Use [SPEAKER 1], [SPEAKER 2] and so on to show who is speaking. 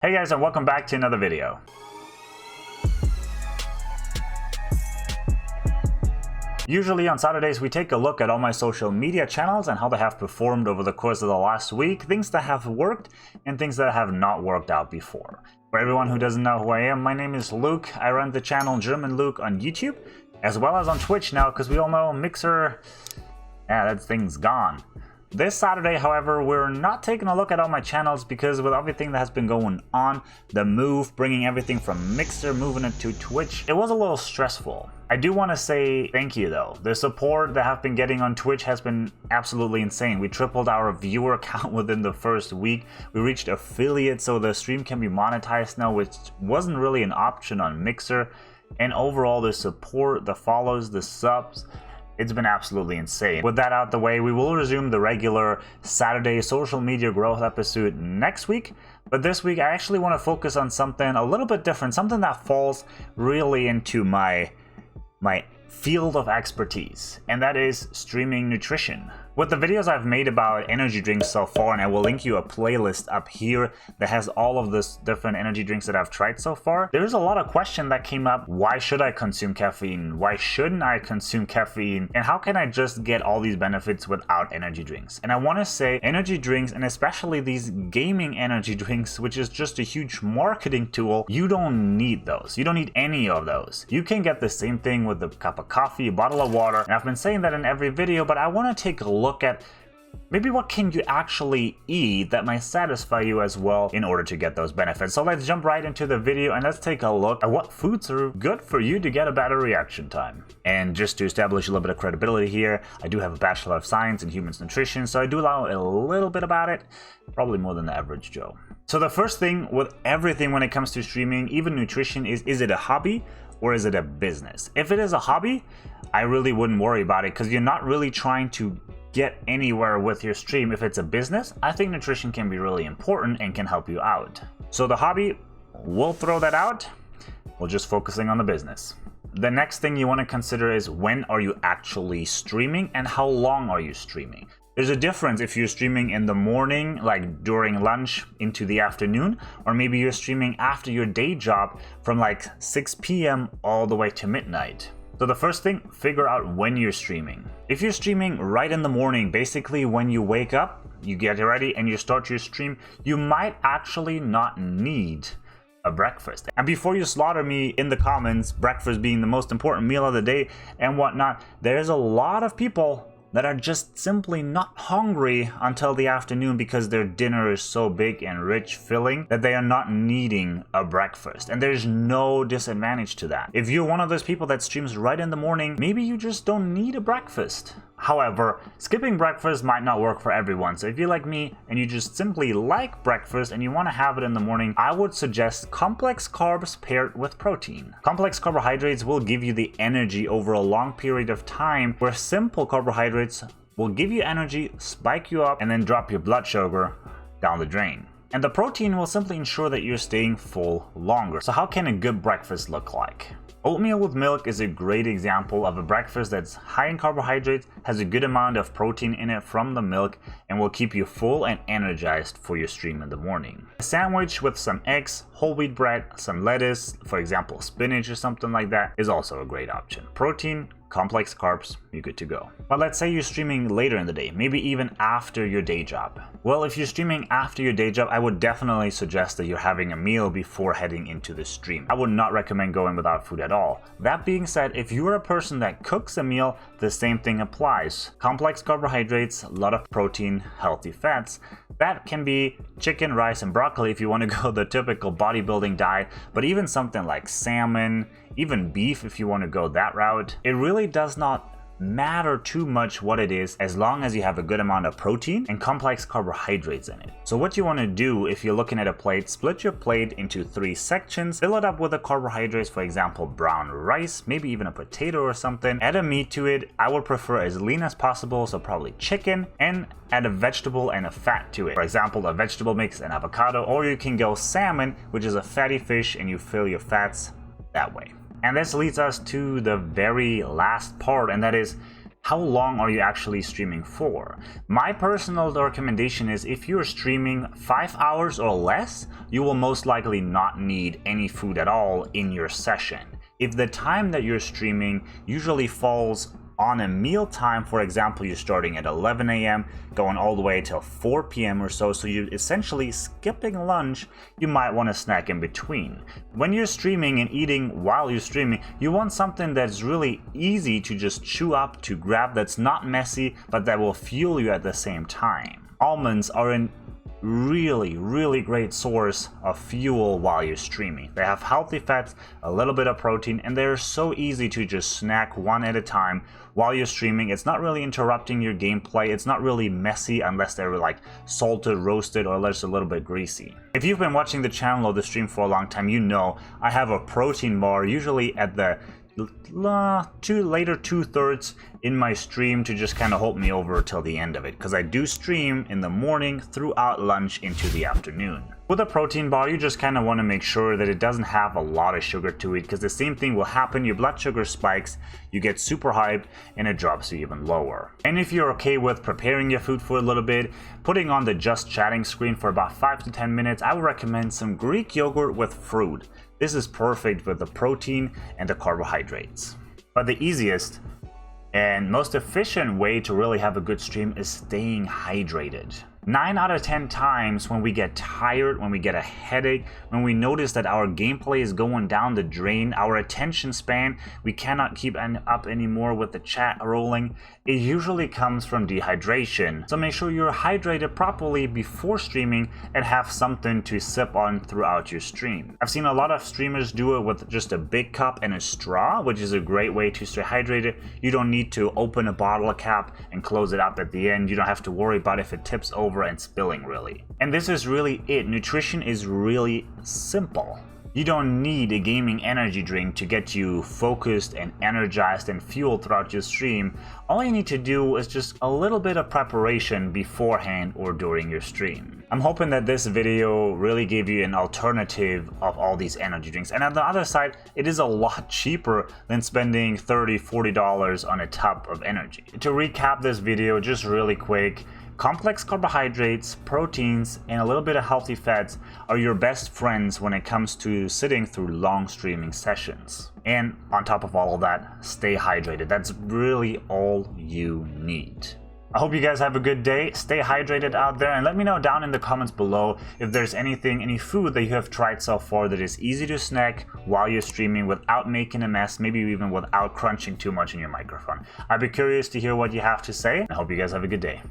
[SPEAKER 1] Hey guys, and welcome back to another video. Usually on Saturdays we take a look at all my social media channels and how they have performed over the course of the last week, things that have worked and things that have not worked out before. For everyone who doesn't know who I am, my name is Luke. I run the channel GermanLuk on YouTube, as well as on Twitch now, because we all know Mixer, that thing's gone. This Saturday, however, we're not taking a look at all my channels because with everything that has been going on, the move, bringing everything from Mixer, moving it to Twitch, it was a little stressful. I do want to say thank you though. The support that I've been getting on Twitch has been absolutely insane. We tripled our viewer count within the first week. We reached affiliate, so the stream can be monetized now, which wasn't really an option on Mixer. And overall, the support, the follows, the subs, it's been absolutely insane. With that out the way, we will resume the regular Saturday social media growth episode next week. But this week, I actually want to focus on something a little bit different, something that falls really into my field of expertise, and that is streaming nutrition. With the videos I've made about energy drinks so far, and I will link you a playlist up here that has all of this different energy drinks that I've tried so far, there's a lot of question that came up. Why should I consume caffeine? Why shouldn't I consume caffeine? And how can I just get all these benefits without energy drinks? And I want to say energy drinks, and especially these gaming energy drinks, which is just a huge marketing tool, you don't need those. You don't need any of those. You can get the same thing with a cup of coffee, a bottle of water, and I've been saying that in every video, but I want to take a look at maybe what can you actually eat that might satisfy you as well in order to get those benefits. So let's jump right into the video and let's take a look at what foods are good for you to get a better reaction time. And just to establish a little bit of credibility here, I do have a Bachelor of Science in Human Nutrition, so I do know a little bit about it, probably more than the average Joe. So the first thing with everything when it comes to streaming, even nutrition, is it a hobby or is it a business? If it is a hobby, I really wouldn't worry about it because you're not really trying to get anywhere with your stream. If it's a business, I think nutrition can be really important and can help you out. So the hobby, we'll throw that out. We're just focusing on the business. The next thing you want to consider is when are you actually streaming and how long are you streaming? There's a difference if you're streaming in the morning, like during lunch into the afternoon, or maybe you're streaming after your day job from like 6 p.m. all the way to midnight. So the first thing, figure out when you're streaming. If you're streaming right in the morning, basically when you wake up, you get ready and you start your stream, you might actually not need a breakfast. And before you slaughter me in the comments, breakfast being the most important meal of the day and whatnot, there's a lot of people that are just simply not hungry until the afternoon because their dinner is so big and rich filling that they are not needing a breakfast. And there's no disadvantage to that. If you're one of those people that streams right in the morning, maybe you just don't need a breakfast. However, skipping breakfast might not work for everyone. So if you're like me and you just simply like breakfast and you want to have it in the morning, I would suggest complex carbs paired with protein. Complex carbohydrates will give you the energy over a long period of time, where simple carbohydrates will give you energy, spike you up, and then drop your blood sugar down the drain. And the protein will simply ensure that you're staying full longer. So how can a good breakfast look like? Oatmeal with milk is a great example of a breakfast that's high in carbohydrates, has a good amount of protein in it from the milk, and will keep you full and energized for your stream in the morning. A sandwich with some eggs, whole wheat bread, some lettuce, for example spinach or something like that, is also a great option. Protein, complex carbs, you're good to go. But let's say you're streaming later in the day, maybe even after your day job. Well, if you're streaming after your day job, I would definitely suggest that you're having a meal before heading into the stream. I would not recommend going without food at all. That being said, if you're a person that cooks a meal, the same thing applies. Complex carbohydrates, a lot of protein, healthy fats. That can be chicken, rice, and broccoli if you want to go the typical bodybuilding diet, but even something like salmon, even beef if you want to go that route. It really does not matter too much what it is, as long as you have a good amount of protein and complex carbohydrates in it. So what you want to do if you're looking at a plate, split your plate into 3 sections, fill it up with the carbohydrates, for example brown rice, maybe even a potato or something, add a meat to it. I would prefer as lean as possible, so probably chicken, and add a vegetable and a fat to it. For example, a vegetable mix and avocado, or you can go salmon, which is a fatty fish, and you fill your fats that way. And this leads us to the very last part, and that is how long are you actually streaming for? My personal recommendation is if you're streaming 5 hours or less, you will most likely not need any food at all in your session. If the time that you're streaming usually falls on a meal time, for example, you're starting at 11 a.m. going all the way till 4 p.m. or so you're essentially skipping lunch, you might want to snack in between. When you're streaming and eating while you're streaming, you want something that's really easy to just chew up, to grab, that's not messy, but that will fuel you at the same time. Almonds are an really great source of fuel while you're streaming. They have healthy fats, a little bit of protein, and they're so easy to just snack one at a time while you're streaming. It's not really interrupting your gameplay. It's not really messy unless they're like salted, roasted, or just a little bit greasy. If you've been watching the channel or the stream for a long time, you know I have a protein bar usually at the later 2/3 in my stream to just kind of hold me over till the end of it, because I do stream in the morning throughout lunch into the afternoon. With a protein bar, you just kind of want to make sure that it doesn't have a lot of sugar to it, because the same thing will happen. Your blood sugar spikes, you get super hyped, and it drops you even lower. And if you're okay with preparing your food for a little bit, putting on the just chatting screen for about 5 to 10 minutes, I would recommend some Greek yogurt with fruit. This is perfect with the protein and the carbohydrates. But the easiest and most efficient way to really have a good stream is staying hydrated. 9 out of 10 times when we get tired, when we get a headache, when we notice that our gameplay is going down the drain, our attention span, we cannot keep up anymore with the chat rolling, it usually comes from dehydration. So make sure you're hydrated properly before streaming and have something to sip on throughout your stream. I've seen a lot of streamers do it with just a big cup and a straw, which is a great way to stay hydrated. You don't need to open a bottle cap and close it up at the end. You don't have to worry about if it tips over and spilling, really. And this is really it. Nutrition is really simple. You don't need a gaming energy drink to get you focused and energized and fueled throughout your stream. All you need to do is just a little bit of preparation beforehand or during your stream. I'm hoping that this video really gave you an alternative of all these energy drinks. And on the other side, it is a lot cheaper than spending $30, $40 on a tub of energy. To recap this video just really quick, complex carbohydrates, proteins, and a little bit of healthy fats are your best friends when it comes to sitting through long streaming sessions. And on top of all of that, stay hydrated. That's really all you need. I hope you guys have a good day. Stay hydrated out there, and let me know down in the comments below if there's any food that you have tried so far that is easy to snack while you're streaming without making a mess, maybe even without crunching too much in your microphone. I'd be curious to hear what you have to say. I hope you guys have a good day.